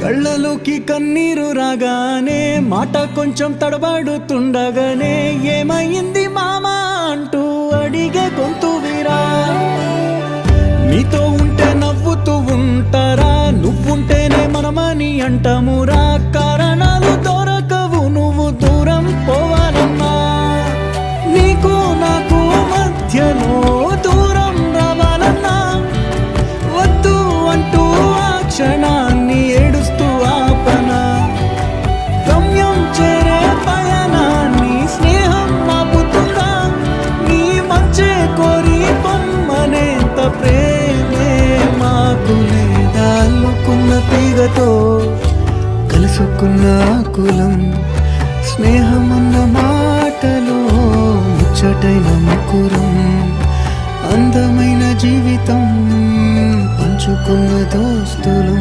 కళ్ళలోకి కన్నీరు రాగానే మాట కొంచెం తడబడుతుండగానే ఏమైంది మామా అంటూ అడిగే గొంతు వీరా. నీతో ఉంటే నవ్వుతూ ఉంటారా, నువ్వుంటేనే మనమని అంటామురా. కారణాలు దొరకవు నువ్వు దూరం పోవాలన్నా, నీకు నాకు మధ్యలో దూరం రావాలన్నా. వద్దు అంటూ ఆ క్షణాన్ని ఏడుస్తూ ఆపనా. గమ్యం చేరే పయనాన్ని స్నేహం ఆపుతుందా. నీ మంచే కోరి పొమ్మనేంత ప్రేమే మాకు లేదా. అల్లుకున్న తీగతో కలుసుకున్న కులం, స్నేహమన్న మాటలో ముచ్చటైన ముకురం. అందమైన జీవితం పంచుకున్న దోస్తులు.